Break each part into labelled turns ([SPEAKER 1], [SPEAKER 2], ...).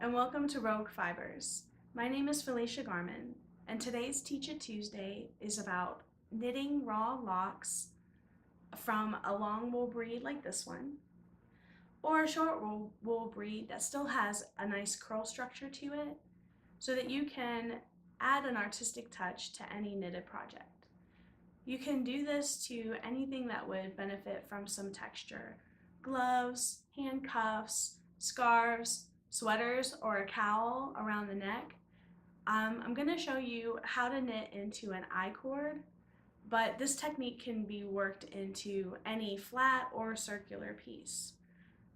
[SPEAKER 1] and welcome to Rogue Fibers. My name is Felicia Garman, and today's Teach It Tuesday is about knitting raw locks from a long wool breed like this one, or a short wool breed that still has a nice curl structure to it, so that you can add an artistic touch to any knitted project. You can do this to anything that would benefit from some texture: gloves, handcuffs, scarves, sweaters, or a cowl around the neck. I'm going to show you how to knit into an I-cord, but this technique can be worked into any flat or circular piece.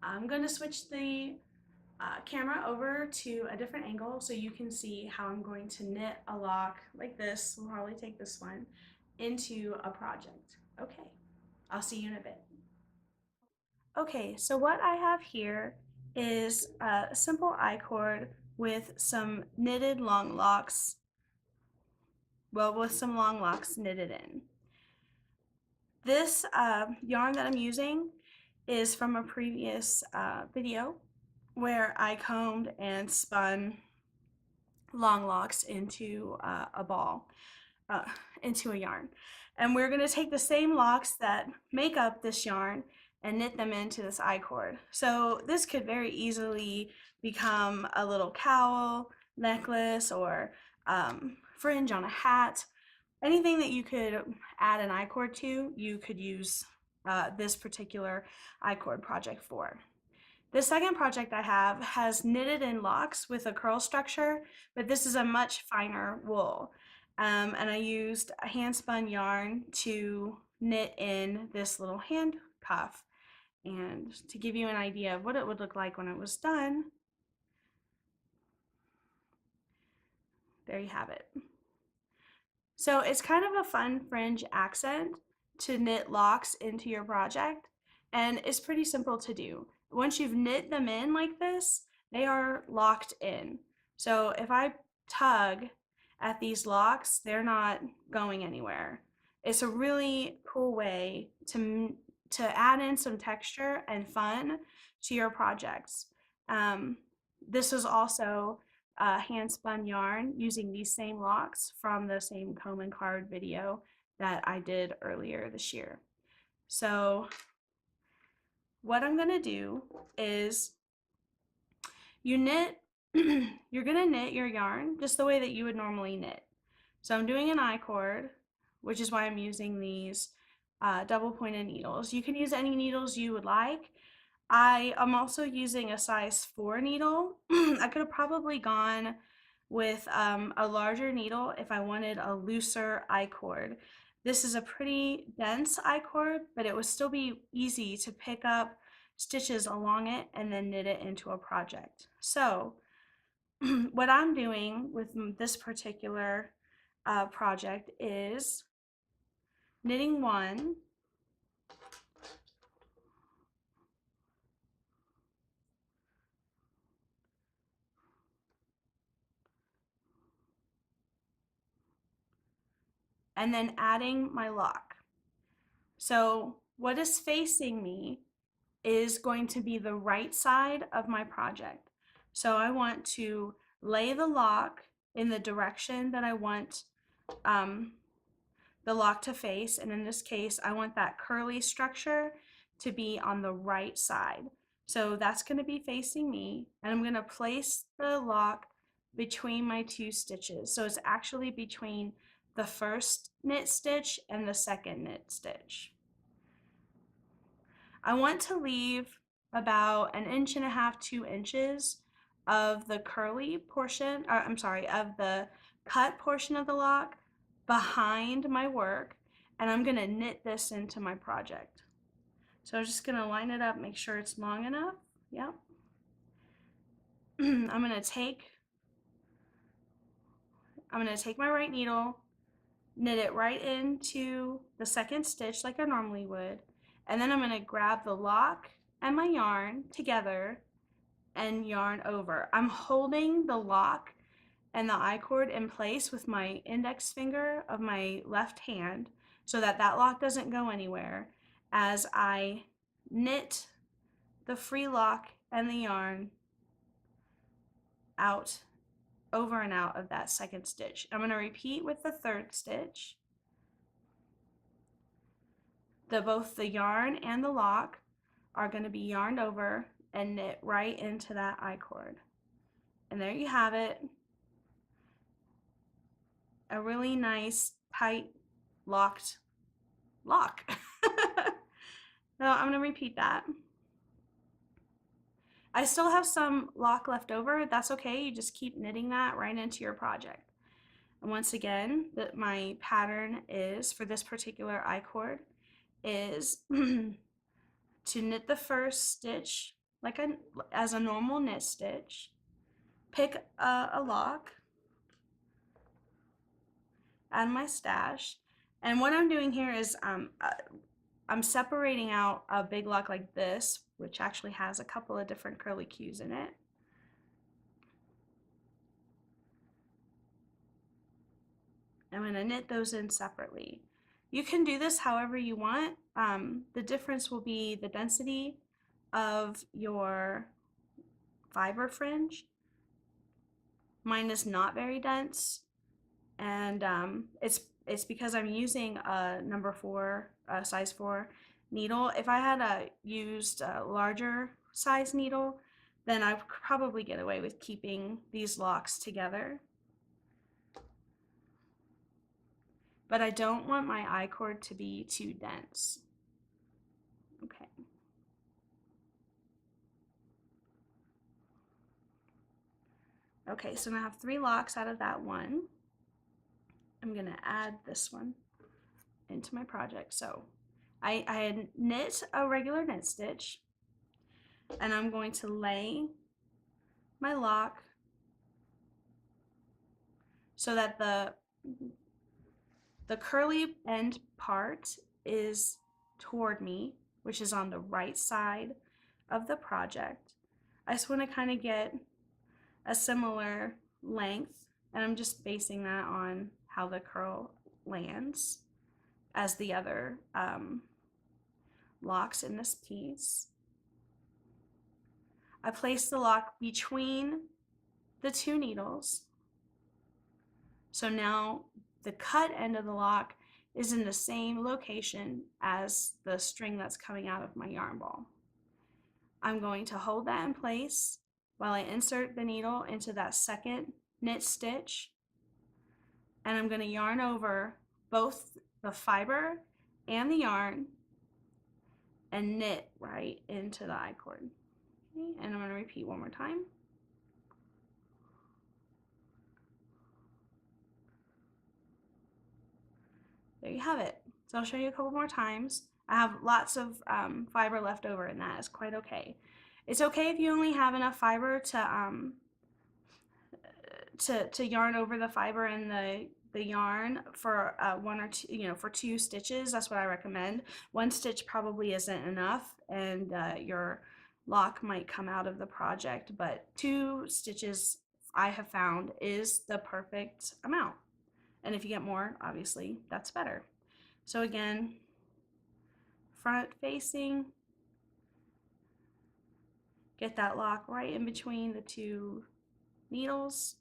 [SPEAKER 1] I'm going to switch the camera over to a different angle so you can see how I'm going to knit a lock like this. We'll probably take this one into a project. Okay, I'll see you in a bit. Okay, so what I have here is a simple I-cord with some knitted long locks, with some long locks knitted in. This yarn that I'm using is from a previous video where I combed and spun long locks into a ball, into a yarn. And we're going to take the same locks that make up this yarn and knit them into this I-cord. So this could very easily become a little cowl, necklace, or fringe on a hat. Anything that you could add an I-cord to, you could use this particular I-cord project for. The second project I have has knitted in locks with a curl structure, but this is a much finer wool. And I used a hand spun yarn to knit in this little handcuff. And to give you an idea of what it would look like when it was done, there you have it. So it's kind of a fun fringe accent to knit locks into your project, and it's pretty simple to do. Once you've knit them in like this, they are locked in. So if I tug at these locks, they're not going anywhere. It's a really cool way to add in some texture and fun to your projects. This was also hand spun yarn using these same locks from the same comb and card video that I did earlier this year. So what I'm gonna do is you're gonna knit your yarn just the way that you would normally knit. So I'm doing an I-cord, which is why I'm using these double pointed needles. You can use any needles you would like. I am also using a size 4 needle. I could have probably gone with a larger needle if I wanted a looser I-cord. This is a pretty dense I-cord, but it would still be easy to pick up stitches along it and then knit it into a project. So what I'm doing with this particular project is knitting one, and then adding my lock. So what is facing me is going to be the right side of my project. So I want to lay the lock in the direction that I want the lock to face, and in this case I want that curly structure to be on the right side. So that's going to be facing me, and I'm going to place the lock between my two stitches. So it's actually between the first knit stitch and the second knit stitch. I want to leave about 1.5 to 2 inches of the curly portion, or I'm sorry, of the cut portion of the lock behind my work, and I'm going to knit this into my project. So I'm just going to line it up, make sure it's long enough. Yep. I'm going to take my right needle, knit it right into the second stitch like I normally would, and then I'm going to grab the lock and my yarn together and yarn over. I'm holding the lock and the I-cord in place with my index finger of my left hand so that that lock doesn't go anywhere as I knit the free lock and the yarn out, over and out of that second stitch. I'm going to repeat with the third stitch. Both the yarn and the lock are going to be yarned over and knit right into that I-cord. And there you have it. A really nice, tight, locked lock. So I'm going to repeat that. I still have some lock left over. That's okay. You just keep knitting that right into your project. And once again, my pattern is, for this particular I-cord, is to knit the first stitch as a normal knit stitch, pick a lock, add my stash, and what I'm doing here is I'm separating out a big lock like this, which actually has a couple of different curly cues in it. I'm going to knit those in separately. You can do this however you want. The difference will be the density of your fiber fringe. Mine is not very dense, and it's because I'm using a number 4, size 4 needle. If I had used a larger size needle, then I would probably get away with keeping these locks together. But I don't want my I-cord to be too dense. Okay. Okay, so now I have 3 locks out of that one. I'm gonna add this one into my project. So I had knit a regular knit stitch, and I'm going to lay my lock so that the curly end part is toward me, which is on the right side of the project. I just want to kind of get a similar length, and I'm just basing that on how the curl lands as the other locks in this piece. I place the lock between the 2 needles. So now the cut end of the lock is in the same location as the string that's coming out of my yarn ball. I'm going to hold that in place while I insert the needle into that second knit stitch, and I'm going to yarn over both the fiber and the yarn and knit right into the I-cord. Okay, and I'm going to repeat one more time. There you have it. So I'll show you a couple more times. I have lots of fiber left over, and that is quite okay. It's okay if you only have enough fiber to yarn over the fiber and the yarn for 1 or 2, for 2 stitches. That's what I recommend. 1 stitch probably isn't enough, and your lock might come out of the project, but 2 stitches I have found is the perfect amount. And if you get more, obviously, that's better. So again, front facing, get that lock right in between the 2 needles.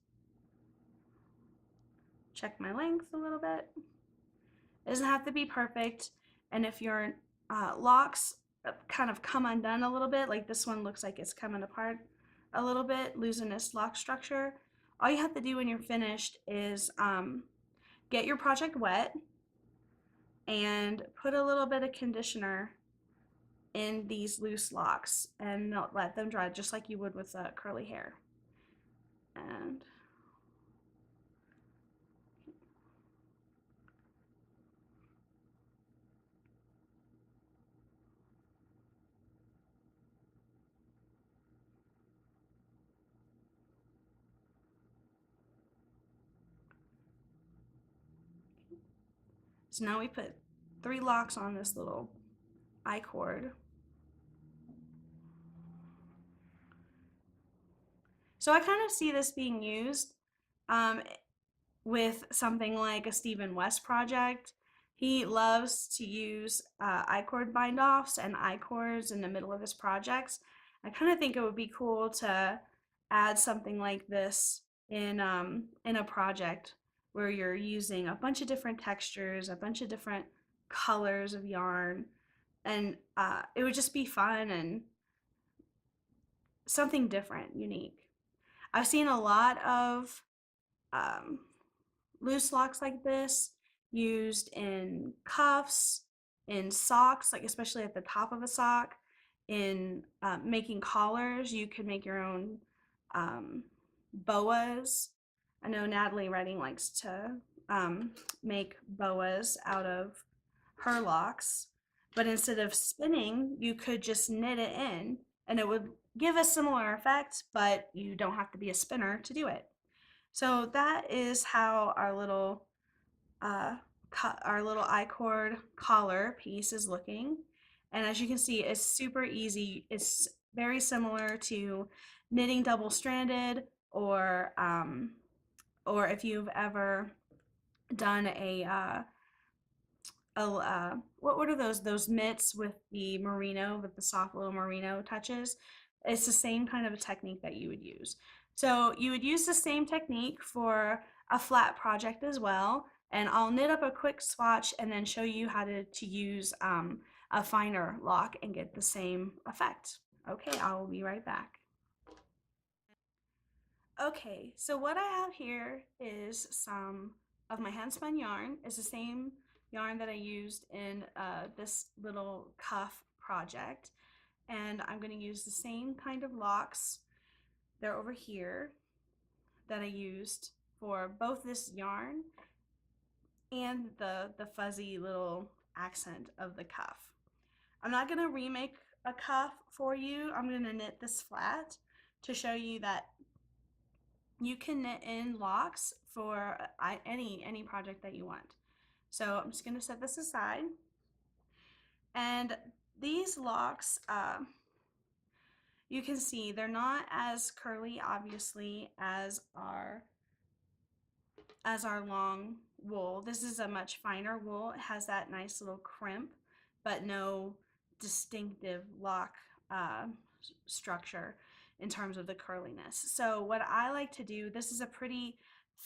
[SPEAKER 1] Check my length a little bit. It doesn't have to be perfect. And if your locks kind of come undone a little bit, like this one looks like it's coming apart a little bit, losing its lock structure, all you have to do when you're finished is get your project wet and put a little bit of conditioner in these loose locks and let them dry just like you would with curly hair. And so now we put 3 locks on this little I-cord. So I kind of see this being used with something like a Stephen West project. He loves to use I-cord bind-offs and I-cords in the middle of his projects. I kind of think it would be cool to add something like this in a project where you're using a bunch of different textures, a bunch of different colors of yarn, and it would just be fun and something different, unique. I've seen a lot of um, loose locks like this used in cuffs, in socks, like especially at the top of a sock, in making collars. You could make your own um, boas. I know Natalie Redding likes to make boas out of her locks, but instead of spinning, you could just knit it in and it would give a similar effect, but you don't have to be a spinner to do it. So that is how uh, our little I-cord collar piece is looking. And as you can see, it's super easy. It's very similar to knitting double-stranded, or if you've ever done what are those mitts with the merino, with the soft little merino touches. It's the same kind of a technique that you would use. So you would use the same technique for a flat project as well, and I'll knit up a quick swatch and then show you how to use a finer lock and get the same effect. Okay, I will be right back. Okay, so what I have here is some of my handspun yarn. It's the same yarn that I used in this little cuff project. And I'm going to use the same kind of locks. They're over here that I used for both this yarn and the fuzzy little accent of the cuff. I'm not going to remake a cuff for you. I'm going to knit this flat to show you that you can knit in locks for any project that you want. So I'm just going to set this aside. And these locks, you can see they're not as curly, obviously, as our long wool. This is a much finer wool. It has that nice little crimp, but no distinctive lock uh, structure in terms of the curliness. So what I like to do, this is a pretty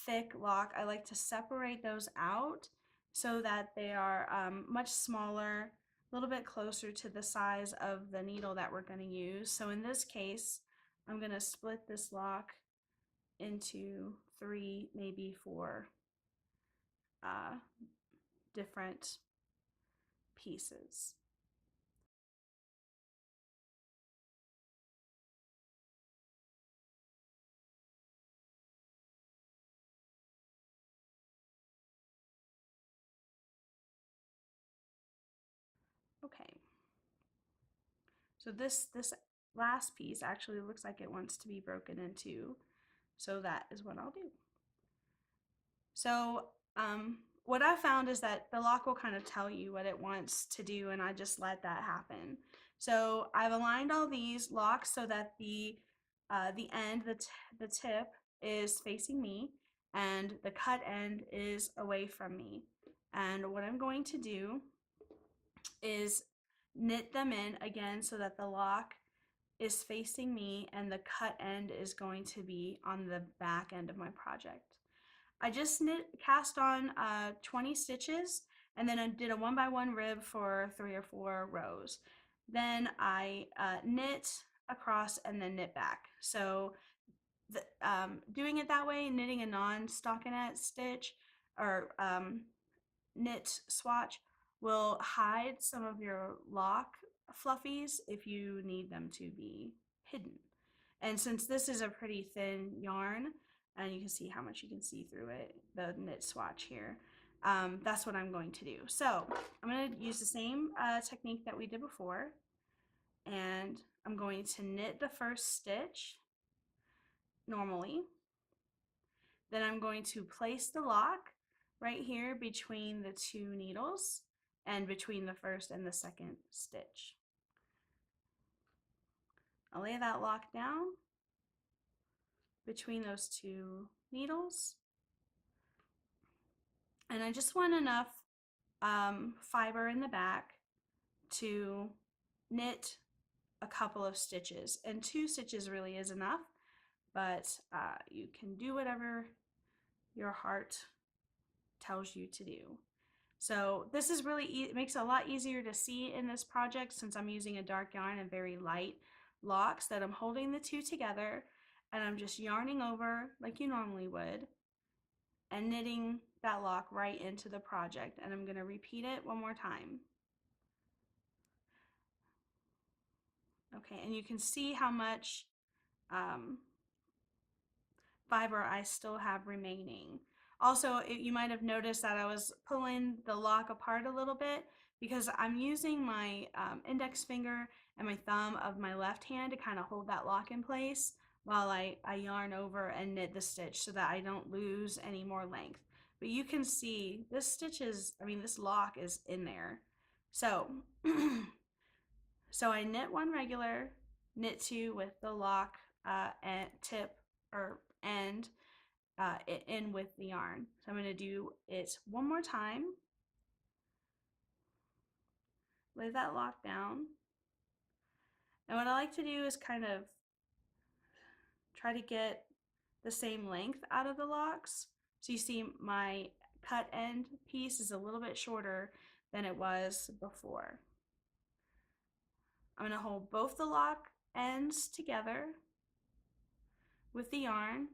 [SPEAKER 1] thick lock. I like to separate those out so that they are much smaller, a little bit closer to the size of the needle that we're going to use. So in this case, I'm going to split this lock into 3, maybe 4 uh, different pieces. Okay, so this last piece actually looks like it wants to be broken into, so that is what I'll do. So what I found is that the lock will kind of tell you what it wants to do, and I just let that happen. So I've aligned all these locks so that the end, the tip is facing me, and the cut end is away from me. And what I'm going to do is knit them in again so that the lock is facing me and the cut end is going to be on the back end of my project. I just cast on 20 stitches, and then I did a 1x1 rib for 3 or 4 rows. Then I knit across and then knit back. So doing it that way, knitting a non-stockinette stitch or knit swatch will hide some of your lock fluffies if you need them to be hidden. And since this is a pretty thin yarn, and you can see how much you can see through it, the knit swatch here, that's what I'm going to do. So I'm going to use the same technique that we did before, and I'm going to knit the first stitch normally. Then I'm going to place the lock right here between the 2 needles and between the first and the second stitch. I'll lay that lock down between those 2 needles, and I just want enough fiber in the back to knit a couple of stitches, and 2 stitches really is enough, but you can do whatever your heart tells you to do. So this is really, it makes it a lot easier to see in this project since I'm using a dark yarn and very light locks, that I'm holding the two together and I'm just yarning over like you normally would and knitting that lock right into the project. And I'm going to repeat it one more time. Okay, and you can see how much fiber I still have remaining. Also, you might have noticed that I was pulling the lock apart a little bit because I'm using my index finger and my thumb of my left hand to kind of hold that lock in place while I yarn over and knit the stitch so that I don't lose any more length. But you can see this stitch is, I mean, this lock is in there. So, so I knit one regular, knit two with the lock and tip or end in with the yarn. So I'm going to do it one more time. Lay that lock down. And what I like to do is kind of try to get the same length out of the locks. So you see my cut end piece is a little bit shorter than it was before. I'm going to hold both the lock ends together with the yarn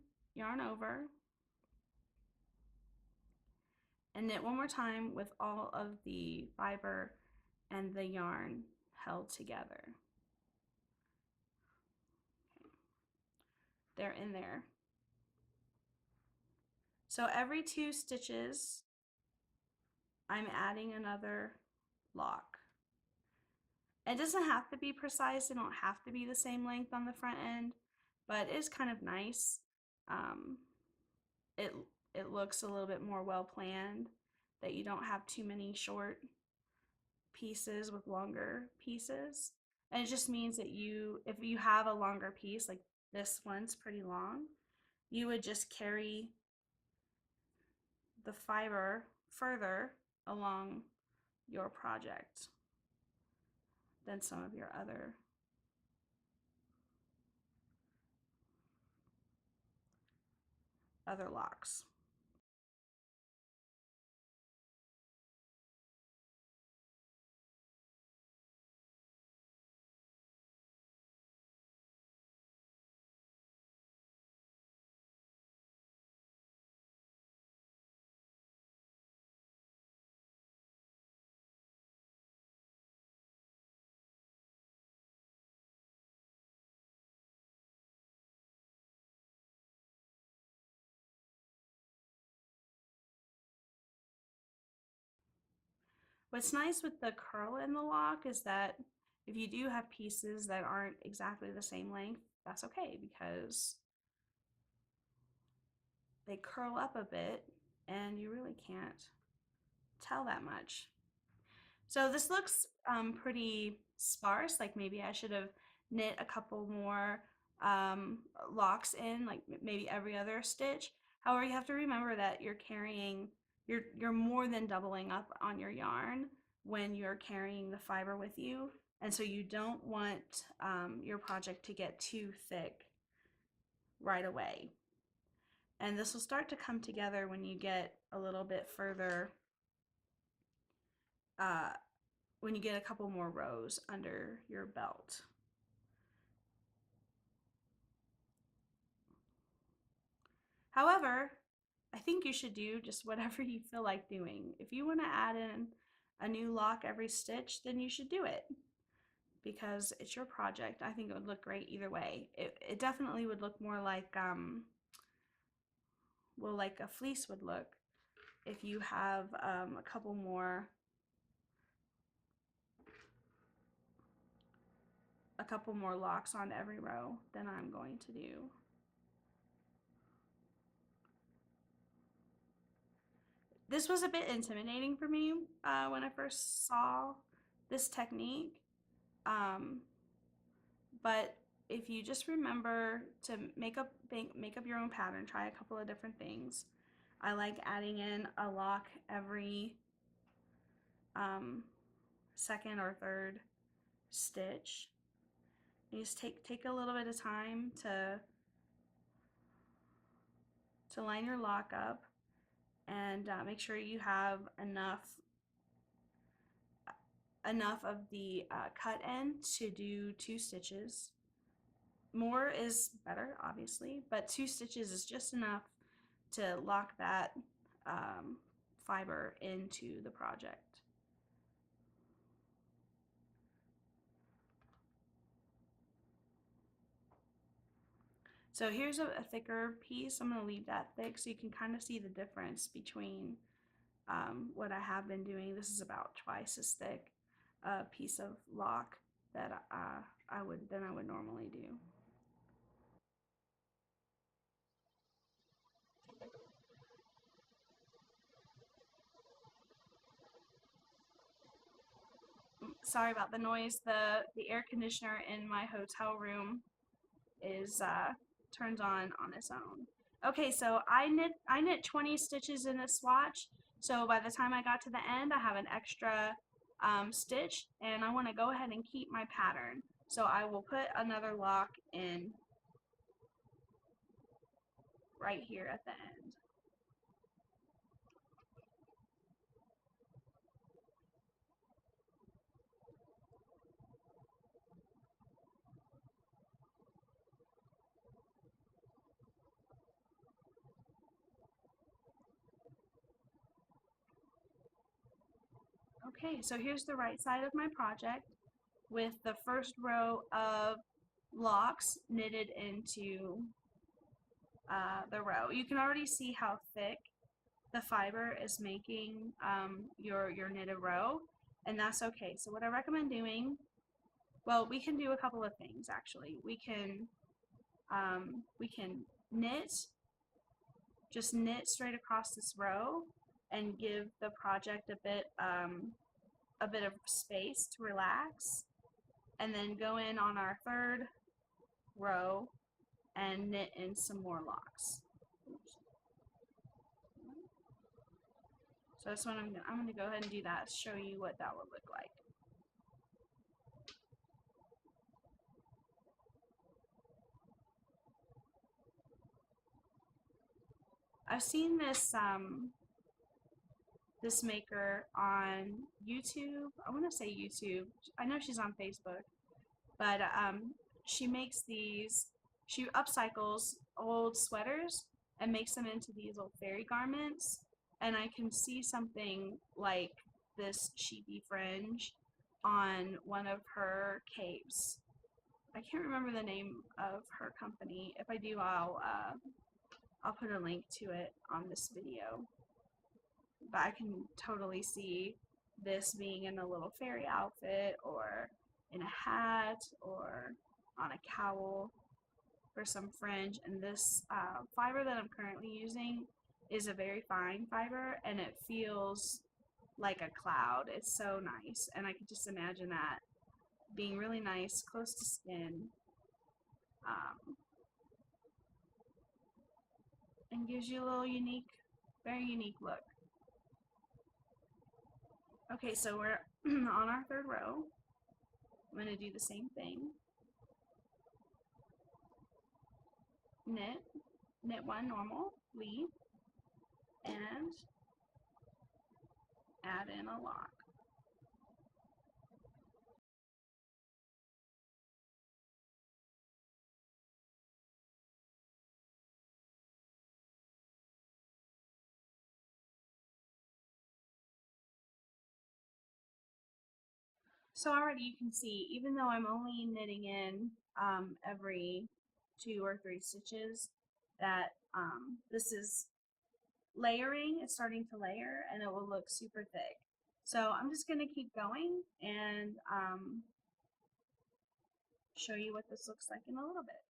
[SPEAKER 1] over, and knit one more time with all of the fiber and the yarn held together. They're in there. So every 2 stitches, I'm adding another lock. It doesn't have to be precise, they don't have to be the same length on the front end, but it is kind of nice. It looks a little bit more well planned, that you don't have too many short pieces with longer pieces. And it just means that if you have a longer piece, like this one's pretty long, you would just carry the fiber further along your project than some of your other locks. What's nice with the curl in the lock is that if you do have pieces that aren't exactly the same length, that's okay because they curl up a bit and you really can't tell that much. So this looks pretty sparse, like maybe I should have knit a couple more locks in, like maybe every other stitch. However, you have to remember that you're more than doubling up on your yarn when you're carrying the fiber with you. And so you don't want your project to get too thick right away. And this will start to come together when you get a little bit further, when you get a couple more rows under your belt. However, I think you should do just whatever you feel like doing. If you want to add in a new lock every stitch, then you should do it because it's your project. I think it would look great either way. It definitely would look more like, well, like a fleece would look if you have a couple more locks on every row than I'm going to do. This was a bit intimidating for me when I first saw this technique, but if you just remember to make up your own pattern, try a couple of different things. I like adding in a lock every second or third stitch. You just take a little bit of time to to line your lock up, and make sure you have enough of the cut end to do 2 stitches. More is better, obviously, but 2 stitches is just enough to lock that fiber into the project. So here's a thicker piece. I'm going to leave that thick so you can kind of see the difference between what I have been doing. This is about twice as thick a piece of lock that I would normally do. Sorry about the noise. The air conditioner in my hotel room is turns on its own. Okay, so I knit 20 stitches in this swatch. So by the time I got to the end, I have an extra stitch, and I want to go ahead and keep my pattern. So I will put another lock in right here at the end. Okay, so here's the right side of my project with the first row of locks knitted into the row. You can already see how thick the fiber is making your knitted row, and that's okay. So what I recommend doing, well, we can do a couple of things actually. We can knit, just knit straight across this row and give the project a bit of space to relax, and then go in on our third row and knit in some more locks. So that's what I'm going to go ahead and do that, show you what that would look like. I've seen this this maker on YouTube. I want to say YouTube. I know she's on Facebook, but she makes these. She upcycles old sweaters and makes them into these old fairy garments. And I can see something like this sheepy fringe on one of her capes. I can't remember the name of her company. If I do, I'll put a link to it on this video. But I can totally see this being in a little fairy outfit, or in a hat, or on a cowl for some fringe. And this fiber that I'm currently using is a very fine fiber, and it feels like a cloud. It's so nice, and I can just imagine that being really nice, close to skin, and gives you a little unique, very unique look. Okay, so we're on our third row. I'm going to do the same thing. Knit one normal, leave, and add in a lock. So already you can see, even though I'm only knitting in every 2 or 3 stitches, that this is layering. It's starting to layer, and it will look super thick. So I'm just going to keep going and show you what this looks like in a little bit.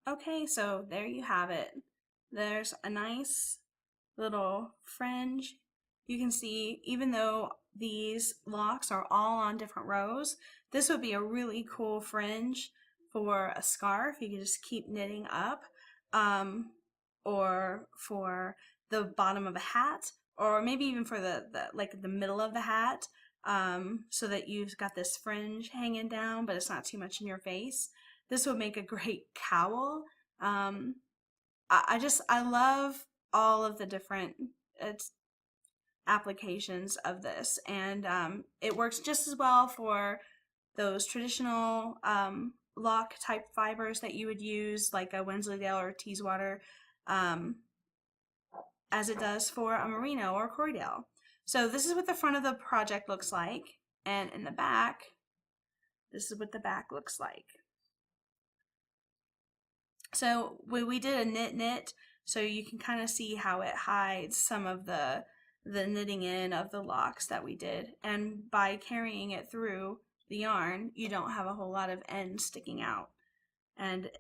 [SPEAKER 1] Okay, so there you have it. There's a nice little fringe. You can see, even though these locks are all on different rows, this would be a really cool fringe for a scarf. You can just keep knitting up, or for the bottom of a hat, or maybe even for the middle of the hat, so that you've got this fringe hanging down, but it's not too much in your face. This would make a great cowl. I love all of the different applications of this, and it works just as well for those traditional lock type fibers that you would use, like a Wensleydale or Teeswater, as it does for a merino or Croydale. So this is what the front of the project looks like, and in the back, this is what the back looks like. So we did a knit, so you can kind of see how it hides some of the knitting in of the locks that we did. And by carrying it through the yarn, you don't have a whole lot of ends sticking out. And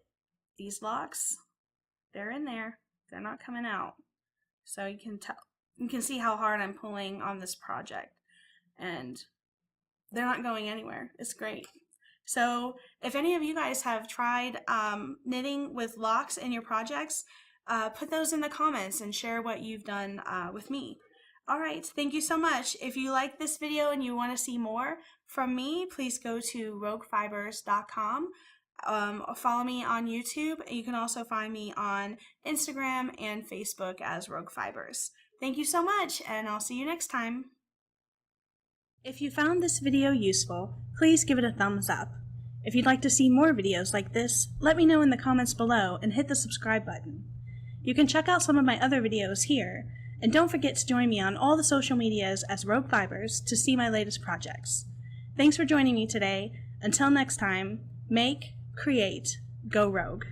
[SPEAKER 1] these locks, they're in there. They're not coming out. So you can see how hard I'm pulling on this project. And they're not going anywhere. It's great. So if any of you guys have tried knitting with locks in your projects, put those in the comments and share what you've done with me. All right, thank you so much. If you like this video and you want to see more from me, please go to roguefibers.com. Follow me on YouTube. You can also find me on Instagram and Facebook as Rogue Fibers. Thank you so much, and I'll see you next time. If you found this video useful, please give it a thumbs up. If you'd like to see more videos like this, let me know in the comments below and hit the subscribe button. You can check out some of my other videos here, and don't forget to join me on all the social medias as Rogue Fibers to see my latest projects. Thanks for joining me today. Until next time, make, create, go rogue.